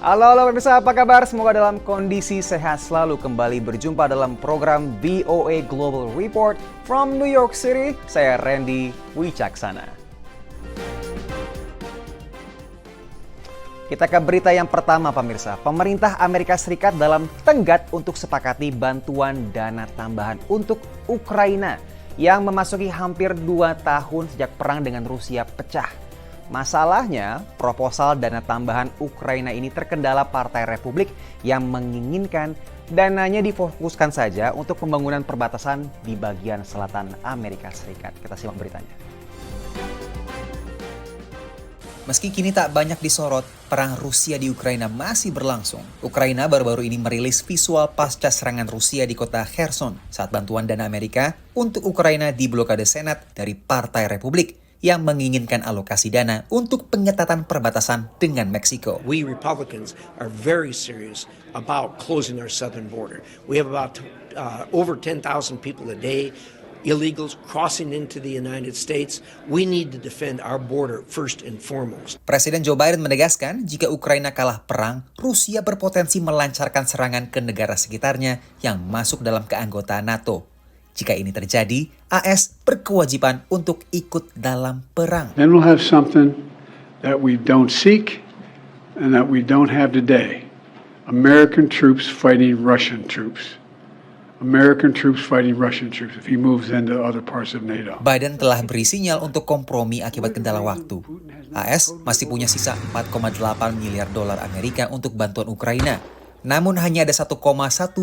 Halo, halo pemirsa, apa kabar? Semoga dalam kondisi sehat selalu. Kembali berjumpa dalam program VOA Global Report from New York City. Saya Randy Wicaksana. Kita ke berita yang pertama pemirsa. Pemerintah Amerika Serikat dalam tenggat untuk sepakati bantuan dana tambahan untuk Ukraina yang memasuki hampir 2 tahun sejak perang dengan Rusia pecah. Masalahnya, proposal dana tambahan Ukraina ini terkendala Partai Republik yang menginginkan dananya difokuskan saja untuk pembangunan perbatasan di bagian selatan Amerika Serikat. Kita simak beritanya. Meski kini tak banyak disorot, perang Rusia di Ukraina masih berlangsung. Ukraina baru-baru ini merilis visual pasca serangan Rusia di kota Kherson saat bantuan dana Amerika untuk Ukraina diblokade Senat dari Partai Republik yang menginginkan alokasi dana untuk pengetatan perbatasan dengan Meksiko. We Republicans are very serious about closing our southern border. We have about over 10,000 people a day, illegals crossing into the United States. We need to defend our border first and foremost. Presiden Joe Biden menegaskan jika Ukraina kalah perang, Rusia berpotensi melancarkan serangan ke negara sekitarnya yang masuk dalam keanggotaan NATO. Jika ini terjadi, AS berkewajiban untuk ikut dalam perang. Then we'll have something that we don't seek and that we don't have today. American troops fighting Russian troops. American troops fighting Russian troops if he moves into other parts of NATO. Biden telah beri sinyal untuk kompromi akibat kendala waktu. AS masih punya sisa 4,8 miliar dolar Amerika untuk bantuan Ukraina. Namun hanya ada 1,1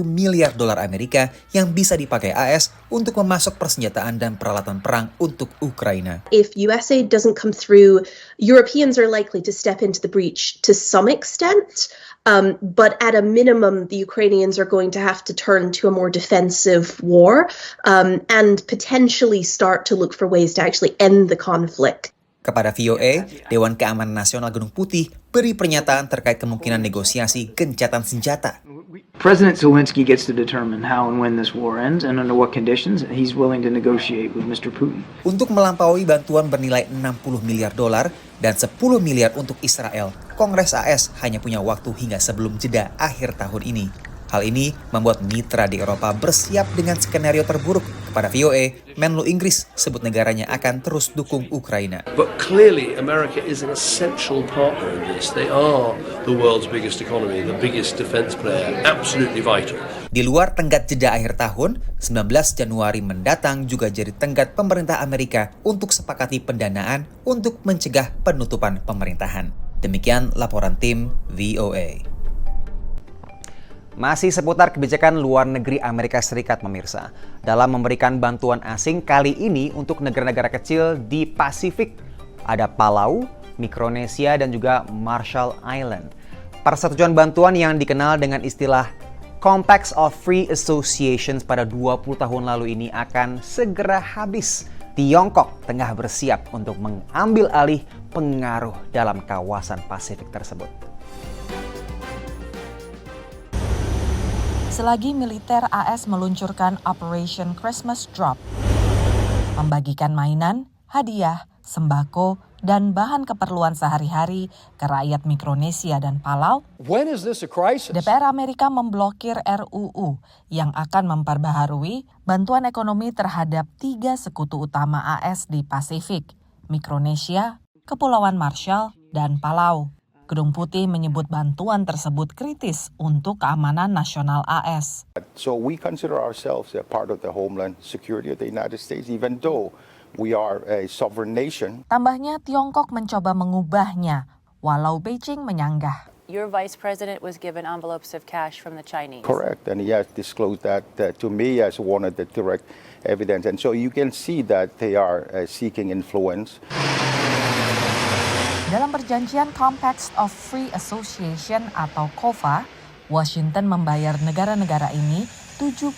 miliar dolar Amerika yang bisa dipakai AS untuk memasok persenjataan dan peralatan perang untuk Ukraina. If USA doesn't come through, Europeans are likely to step into the breach to some extent. But at a minimum, the Ukrainians are going to have to turn to a more defensive war and potentially start to look for ways to actually end the conflict. Kepada VOA, Dewan Keamanan Nasional Gedung Putih beri pernyataan terkait kemungkinan negosiasi gencatan senjata. President Zelensky gets to determine how and when this war ends and under what conditions he's willing to negotiate with Mr. Putin. Untuk melampaui bantuan bernilai 60 miliar dolar dan 10 miliar untuk Israel, Kongres AS hanya punya waktu hingga sebelum jeda akhir tahun ini. Hal ini membuat mitra di Eropa bersiap dengan skenario terburuk. Kepada VOA, Menlu Inggris sebut negaranya akan terus dukung Ukraina. But clearly America is an essential partner in this. They are the world's biggest economy, the biggest defense player, absolutely vital. Di luar tenggat jeda akhir tahun, 19 Januari mendatang juga jadi tenggat pemerintah Amerika untuk sepakati pendanaan untuk mencegah penutupan pemerintahan. Demikian laporan tim VOA. Masih seputar kebijakan luar negeri Amerika Serikat pemirsa. Dalam memberikan bantuan asing kali ini untuk negara-negara kecil di Pasifik. Ada Palau, Mikronesia dan juga Marshall Island. Persetujuan bantuan yang dikenal dengan istilah Compacts of Free Associations pada 20 tahun lalu ini akan segera habis. Tiongkok tengah bersiap untuk mengambil alih pengaruh dalam kawasan Pasifik tersebut. Selagi militer AS meluncurkan Operation Christmas Drop, membagikan mainan, hadiah, sembako, dan bahan keperluan sehari-hari ke rakyat Mikronesia dan Palau, DPR Amerika memblokir RUU yang akan memperbaharui bantuan ekonomi terhadap 3 sekutu utama AS di Pasifik, Mikronesia, Kepulauan Marshall, dan Palau. Gedung Putih menyebut bantuan tersebut kritis untuk keamanan nasional AS. So we consider ourselves a part of the homeland security of the United States, even though we are a sovereign nation. Tambahnya, Tiongkok mencoba mengubahnya, walau Beijing menyanggah. Your vice president was given envelopes of cash from the Chinese. Correct, and he has disclosed that to me as one of the direct evidence. And so you can see that they are seeking influence. Dalam perjanjian Compacts of Free Association atau COFA, Washington membayar negara-negara ini 7,1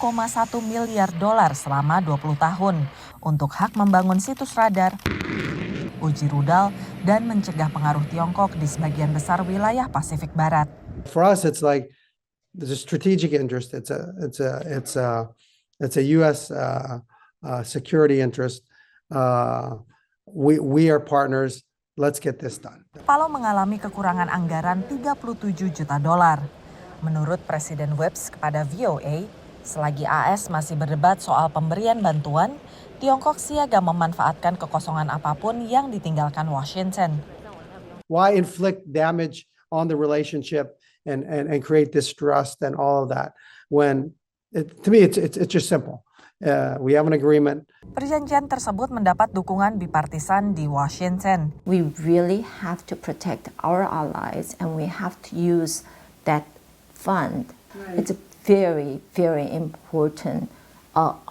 miliar dolar selama 20 tahun untuk hak membangun situs radar, uji rudal, dan mencegah pengaruh Tiongkok di sebagian besar wilayah Pasifik Barat. For us, it's like there's a strategic interest. It's a U.S. Security interest. We are partners. Let's get this done. Palau mengalami kekurangan anggaran 37 juta dolar. Menurut Presiden Whips kepada VOA, selagi AS masih berdebat soal pemberian bantuan, Tiongkok siaga memanfaatkan kekosongan apapun yang ditinggalkan Washington. Why inflict damage on the relationship and create distrust and all of that when to me it's just simple. We have an agreement. Perjanjian tersebut mendapat dukungan bipartisan di Washington. We really have to protect our allies and we have to use that fund. Right. It's a very, very important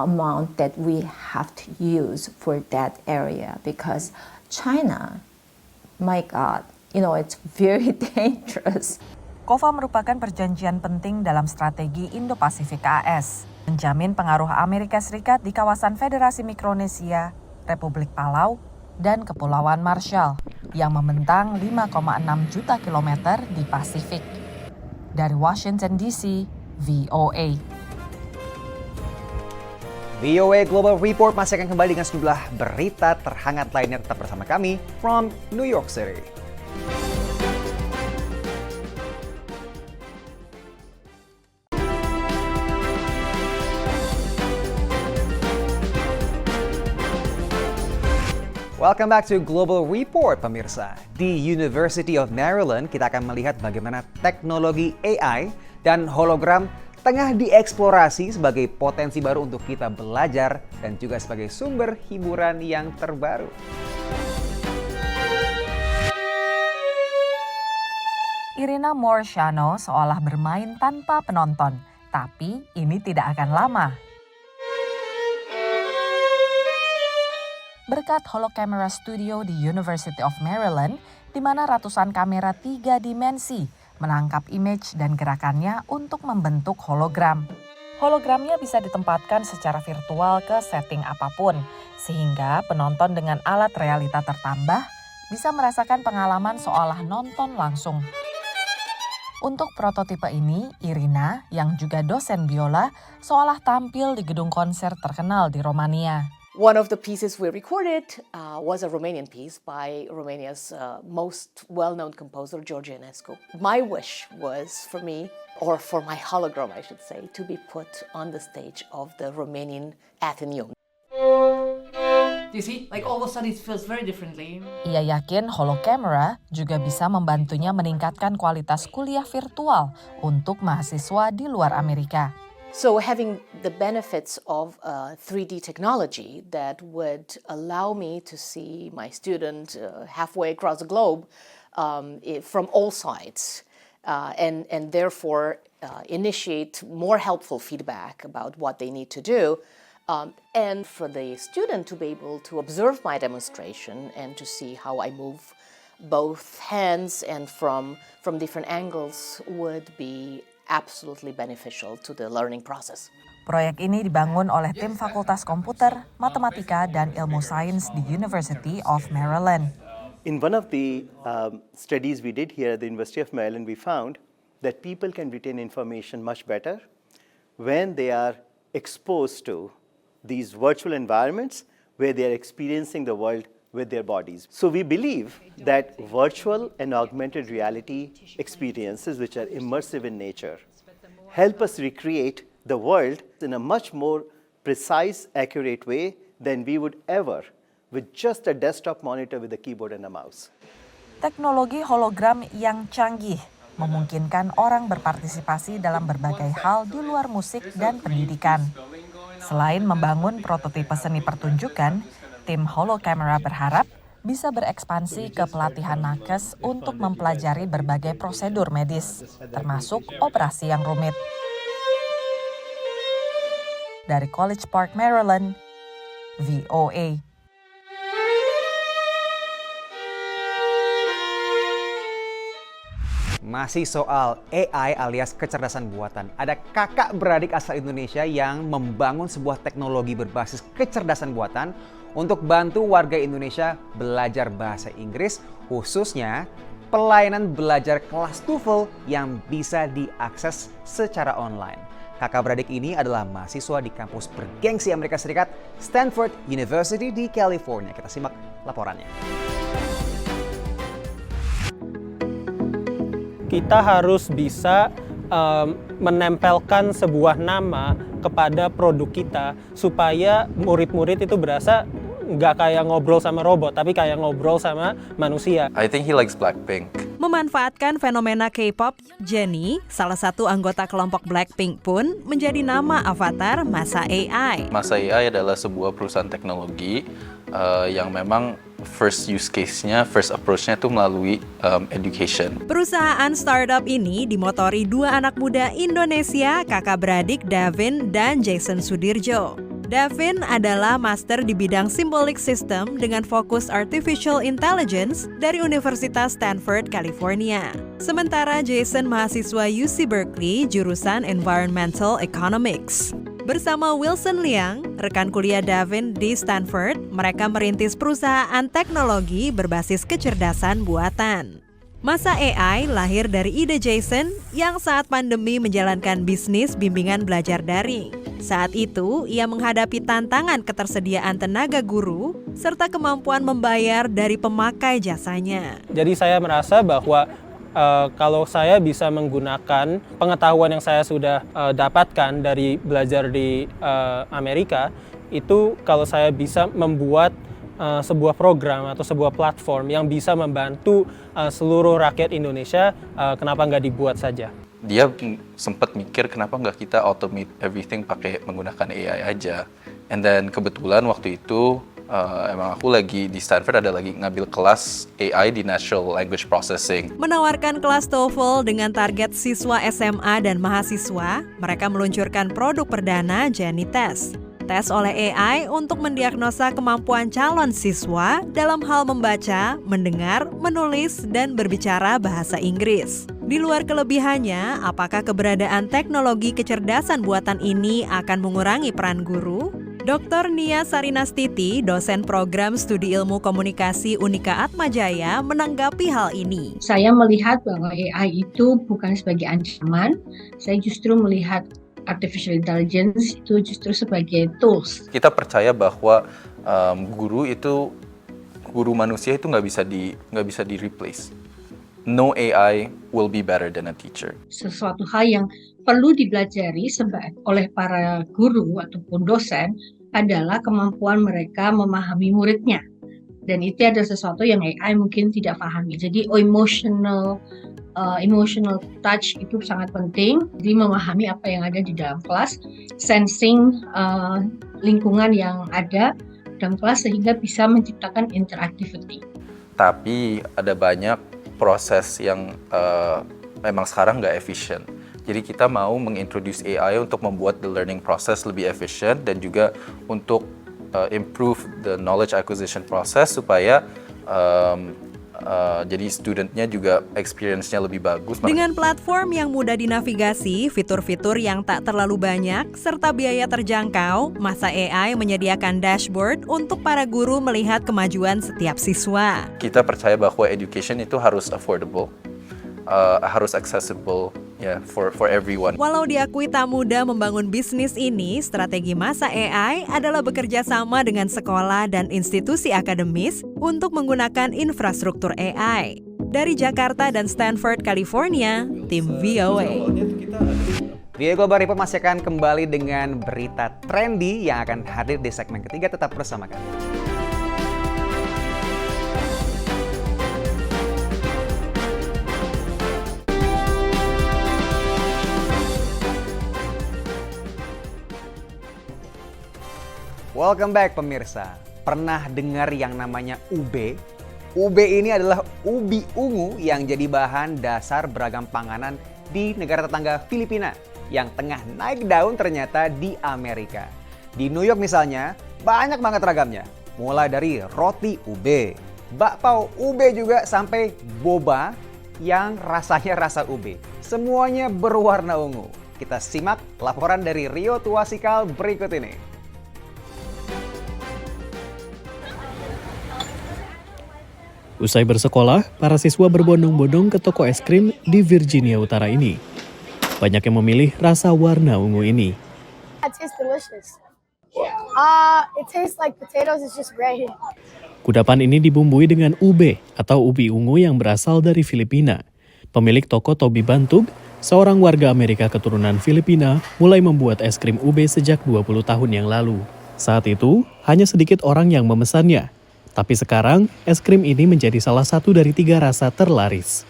amount that we have to use for that area because China, my God, it's very dangerous. COFA merupakan perjanjian penting dalam strategi Indo-Pasifik AS, menjamin pengaruh Amerika Serikat di kawasan Federasi Mikronesia, Republik Palau, dan Kepulauan Marshall yang membentang 5,6 juta kilometer di Pasifik. Dari Washington DC, VOA. VOA Global Report masih akan kembali dengan sejumlah berita terhangat lainnya. Tetap bersama kami from New York City. Welcome back to Global Report, pemirsa. Di University of Maryland, kita akan melihat bagaimana teknologi AI dan hologram tengah dieksplorasi sebagai potensi baru untuk kita belajar dan juga sebagai sumber hiburan yang terbaru. Irina Morshano seolah bermain tanpa penonton, tapi ini tidak akan lama. Berkat Holocamera Studio di University of Maryland, di mana ratusan kamera 3 dimensi menangkap image dan gerakannya untuk membentuk hologram. Hologramnya bisa ditempatkan secara virtual ke setting apapun, sehingga penonton dengan alat realita tertambah bisa merasakan pengalaman seolah nonton langsung. Untuk prototipe ini, Irina, yang juga dosen biola, seolah tampil di gedung konser terkenal di Romania. One of the pieces we recorded was a Romanian piece by Romania's most well-known composer, George Enescu. My wish was for me, or for my hologram, I should say, to be put on the stage of the Romanian Athenaeum. Do you see? Like all of a sudden it feels very differently. Ia yakin Holocamera juga bisa membantunya meningkatkan kualitas kuliah virtual untuk mahasiswa di luar Amerika. So having the benefits of 3D technology that would allow me to see my student halfway across the globe from all sides and therefore initiate more helpful feedback about what they need to do. And for the student to be able to observe my demonstration and to see how I move both hands and from different angles would be absolutely beneficial to the learning process. Proyek ini dibangun oleh tim Fakultas Komputer, Matematika, dan Ilmu Sains di University of Maryland. In one of the studies we did here at the University of Maryland, we found that people can retain information much better when they are exposed to these virtual environments where they are experiencing the world with their bodies. So we believe that virtual and augmented reality experiences, which are immersive in nature, help us recreate the world in a much more precise, accurate way than we would ever with just a desktop monitor with a keyboard and a mouse. Teknologi hologram yang canggih memungkinkan orang berpartisipasi dalam berbagai hal di luar musik dan pendidikan. Selain membangun prototipe seni pertunjukan, tim Holocamera berharap bisa berekspansi ke pelatihan nakes untuk mempelajari berbagai prosedur medis, termasuk operasi yang rumit. Dari College Park, Maryland, VOA. Masih soal AI alias kecerdasan buatan. Ada kakak beradik asal Indonesia yang membangun sebuah teknologi berbasis kecerdasan buatan untuk bantu warga Indonesia belajar bahasa Inggris, khususnya pelayanan belajar kelas TOEFL yang bisa diakses secara online. Kakak beradik ini adalah mahasiswa di kampus bergengsi Amerika Serikat, Stanford University di California. Kita simak laporannya. kita harus bisa menempelkan sebuah nama kepada produk kita supaya murid-murid itu berasa nggak kayak ngobrol sama robot, tapi kayak ngobrol sama manusia. I think he likes Blackpink. Memanfaatkan fenomena K-pop, Jennie, salah satu anggota kelompok Blackpink pun menjadi nama avatar Masa AI. Masa AI adalah sebuah perusahaan teknologi yang memang first use case-nya, first approach-nya itu melalui education. Perusahaan startup ini dimotori dua anak muda Indonesia, kakak beradik Davin dan Jason Sudirjo. Davin adalah master di bidang symbolic system dengan fokus artificial intelligence dari Universitas Stanford, California. Sementara Jason mahasiswa UC Berkeley jurusan environmental economics. Bersama Wilson Liang, rekan kuliah Davin di Stanford, mereka merintis perusahaan teknologi berbasis kecerdasan buatan. Masa AI lahir dari ide Jason yang saat pandemi menjalankan bisnis bimbingan belajar daring. Saat itu, ia menghadapi tantangan ketersediaan tenaga guru serta kemampuan membayar dari pemakai jasanya. Jadi saya merasa bahwa kalau saya bisa menggunakan pengetahuan yang saya sudah dapatkan dari belajar di Amerika, itu kalau saya bisa membuat sebuah program atau sebuah platform yang bisa membantu seluruh rakyat Indonesia, kenapa nggak dibuat saja? Dia sempat mikir kenapa nggak kita automate everything pakai menggunakan AI aja. And then kebetulan waktu itu emang aku lagi di Stanford ada lagi ngambil kelas AI di Natural Language Processing. Menawarkan kelas TOEFL dengan target siswa SMA dan mahasiswa, mereka meluncurkan produk perdana Jennie Test. Tes oleh AI untuk mendiagnosa kemampuan calon siswa dalam hal membaca, mendengar, menulis, dan berbicara bahasa Inggris. Di luar kelebihannya, apakah keberadaan teknologi kecerdasan buatan ini akan mengurangi peran guru? Dr. Nia Sarinastiti, dosen program studi ilmu komunikasi Unika Atmajaya, menanggapi hal ini. Saya melihat bahwa AI itu bukan sebagai ancaman, saya justru melihat artificial intelligence itu justru sebagai tools. Kita percaya bahwa guru manusia itu nggak bisa di replace. No AI will be better than a teacher. Sesuatu hal yang perlu dipelajari oleh para guru ataupun dosen adalah kemampuan mereka memahami muridnya. Dan itu adalah sesuatu yang AI mungkin tidak pahami. Jadi emotional touch itu sangat penting. Jadi memahami apa yang ada di dalam kelas, sensing lingkungan yang ada dalam kelas sehingga bisa menciptakan interactivity. Tapi ada banyak proses yang memang sekarang nggak efisien. Jadi kita mau mengintroduce AI untuk membuat the learning process lebih efisien dan juga untuk improve the knowledge acquisition process supaya jadi studentnya juga experience-nya lebih bagus. Dengan platform yang mudah dinavigasi, fitur-fitur yang tak terlalu banyak, serta biaya terjangkau, Masa AI menyediakan dashboard untuk para guru melihat kemajuan setiap siswa. Kita percaya bahwa education itu harus affordable, harus accessible for everyone. Walau diakui tak mudah membangun bisnis ini, strategi Masa AI adalah bekerja sama dengan sekolah dan institusi akademis untuk menggunakan infrastruktur AI. Dari Jakarta dan Stanford, California, tim VOA. VOA Global Report masih akan kembali dengan berita trendy yang akan hadir di segmen ketiga. Tetap bersama kami. Welcome back pemirsa. Pernah dengar yang namanya ube? Ube ini adalah ubi ungu yang jadi bahan dasar beragam panganan di negara tetangga Filipina yang tengah naik daun ternyata di Amerika. Di New York misalnya, banyak banget ragamnya. Mulai dari roti ube, bakpao ube juga sampai boba yang rasanya rasa ube. Semuanya berwarna ungu. Kita simak laporan dari Rio Tuasikal berikut ini. Usai bersekolah, para siswa berbondong-bondong ke toko es krim di Virginia Utara ini. Banyak yang memilih rasa warna ungu ini. It tastes delicious. It tastes like potatoes, it's just red. Kudapan ini dibumbui dengan ube atau ubi ungu yang berasal dari Filipina. Pemilik toko Toby Bantug, seorang warga Amerika keturunan Filipina, mulai membuat es krim ube sejak 20 tahun yang lalu. Saat itu, hanya sedikit orang yang memesannya. Tapi sekarang, es krim ini menjadi salah satu dari 3 rasa terlaris.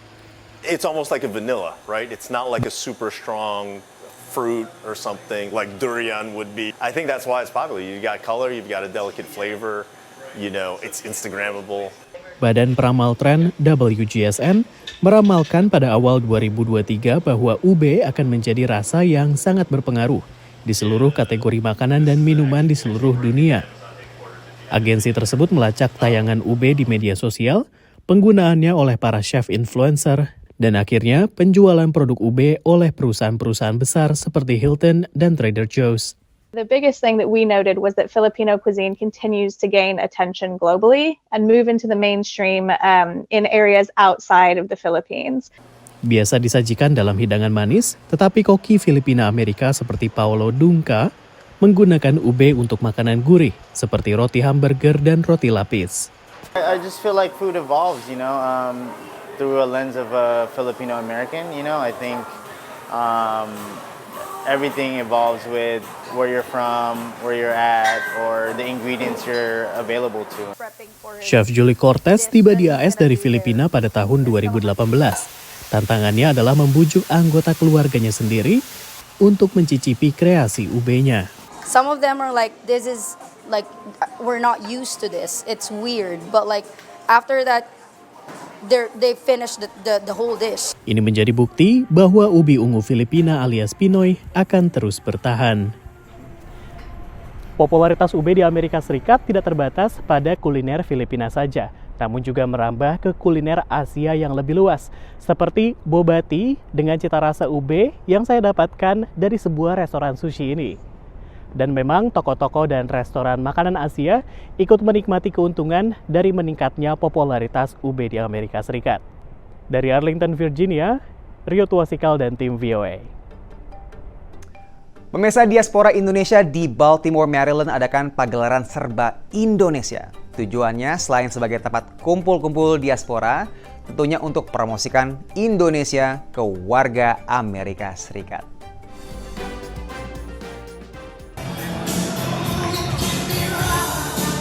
It's almost like a vanilla, right? It's not like a super strong fruit or something like durian would be. I think that's why it's popular. You've got color, you've got a delicate flavor, you know, it's Instagrammable. Badan Peramal Tren WGSN meramalkan pada awal 2023 bahwa ube akan menjadi rasa yang sangat berpengaruh di seluruh kategori makanan dan minuman di seluruh dunia. Agensi tersebut melacak tayangan ube di media sosial, penggunaannya oleh para chef influencer, dan akhirnya penjualan produk ube oleh perusahaan-perusahaan besar seperti Hilton dan Trader Joe's. The biggest thing that we noted was that Filipino cuisine continues to gain attention globally and move into the mainstream in areas outside of the Philippines. Biasa disajikan dalam hidangan manis, tetapi koki Filipina Amerika seperti Paolo Dungka menggunakan ube untuk makanan gurih seperti roti hamburger dan roti lapis. I just feel like food evolves, you know, through a lens of a Filipino American. You know, I think everything evolves with where you're from, where you're at, or the ingredients you're available to. Chef Julie Cortez tiba di AS dari Filipina pada tahun 2018. Tantangannya adalah membujuk anggota keluarganya sendiri untuk mencicipi kreasi ube-nya. Some of them are like, this is like, we're not used to this. It's weird, but like after that, they finish the whole dish. Ini menjadi bukti bahwa ubi ungu Filipina alias Pinoy akan terus bertahan. Popularitas ube di Amerika Serikat tidak terbatas pada kuliner Filipina saja, namun juga merambah ke kuliner Asia yang lebih luas, seperti boba tea dengan cita rasa ube yang saya dapatkan dari sebuah restoran sushi ini. Dan memang toko-toko dan restoran makanan Asia ikut menikmati keuntungan dari meningkatnya popularitas ube di Amerika Serikat. Dari Arlington, Virginia, Rio Tuasikal dan tim VOA. Pemirsa, diaspora Indonesia di Baltimore, Maryland adakan pagelaran Serba Indonesia. Tujuannya selain sebagai tempat kumpul-kumpul diaspora, tentunya untuk promosikan Indonesia ke warga Amerika Serikat.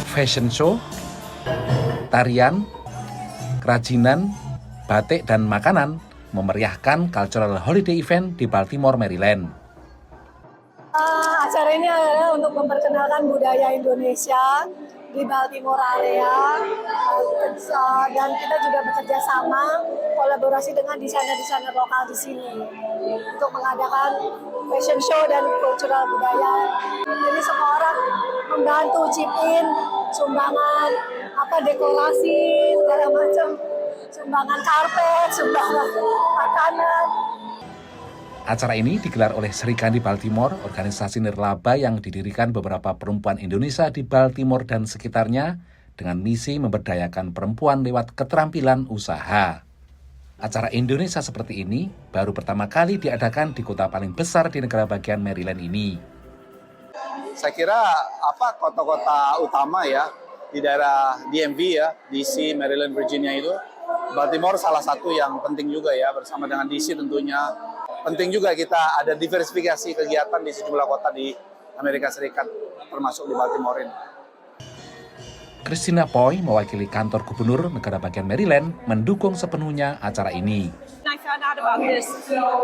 Fashion show, tarian, kerajinan, batik, dan makanan memeriahkan cultural holiday event di Baltimore, Maryland. Acara ini adalah untuk memperkenalkan budaya Indonesia di Baltimore area, dan kita juga bekerja sama kolaborasi dengan desainer-desainer lokal di sini untuk mengadakan fashion show dan cultural budaya. Jadi semua orang membantu chip in, sumbangan dekorasi segala macam, sumbangan karpet, sumbangan makanan. Acara ini digelar oleh Serikandi Baltimore, organisasi nirlaba yang didirikan beberapa perempuan Indonesia di Baltimore dan sekitarnya dengan misi memberdayakan perempuan lewat keterampilan usaha. Acara Indonesia seperti ini baru pertama kali diadakan di kota paling besar di negara bagian Maryland ini. Saya kira kota-kota utama ya di daerah DMV ya, DC, Maryland, Virginia itu, Baltimore salah satu yang penting juga ya, bersama dengan DC tentunya. Penting juga kita ada diversifikasi kegiatan di sejumlah kota di Amerika Serikat, termasuk di Baltimore ini. Christina Poi, mewakili kantor gubernur negara bagian Maryland, mendukung sepenuhnya acara ini. I found out about this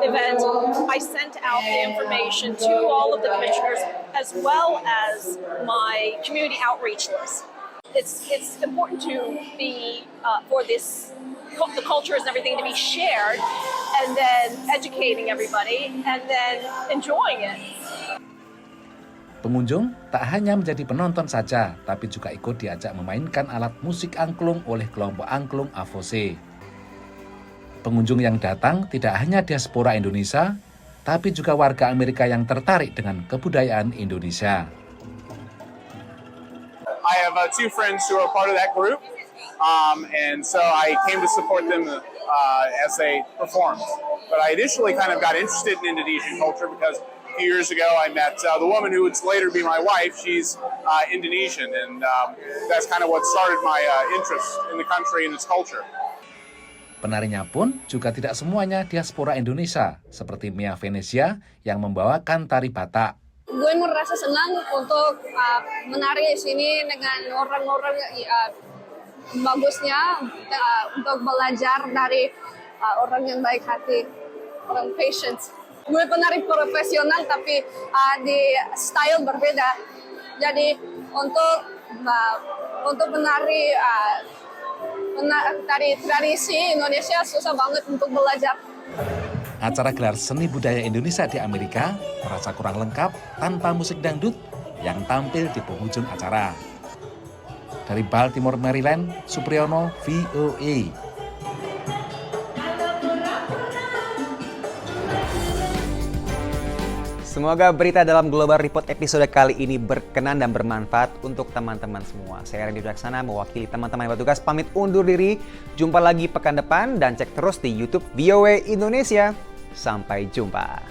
event, I sent out the information to all of the commissioners as well as my community outreach list. It's important to be for this the cultures and everything to be shared, and then educating everybody, and then enjoying it. Pengunjung tak hanya menjadi penonton saja, tapi juga ikut diajak memainkan alat musik angklung oleh kelompok angklung Avose. Pengunjung yang datang tidak hanya diaspora Indonesia, tapi juga warga Amerika yang tertarik dengan kebudayaan Indonesia. I have two friends who are part of that group, and so I came to support them as they performed. But I initially kind of got interested in Indonesian culture because a few years ago I met the woman who would later be my wife. She's Indonesian, and that's kind of what started my interest in the country and its culture. Penarinya pun juga tidak semuanya diaspora Indonesia, seperti Mia Venezia yang membawakan tari Batak. Gue merasa senang untuk menari di sini dengan orang-orang bagusnya, untuk belajar dari orang yang baik hati, orang patient. Gue penari profesional tapi di style berbeda. Jadi untuk menari dari tradisi Indonesia susah banget untuk belajar. Acara gelar seni budaya Indonesia di Amerika merasa kurang lengkap tanpa musik dangdut yang tampil di penghujung acara. Dari Baltimore, Maryland, Supriyono, VOA. Semoga berita dalam Global Report episode kali ini berkenan dan bermanfaat untuk teman-teman semua. Saya Randy Wijaksana mewakili teman-teman yang bertugas pamit undur diri. Jumpa lagi pekan depan dan cek terus di YouTube VOA Indonesia. Sampai jumpa.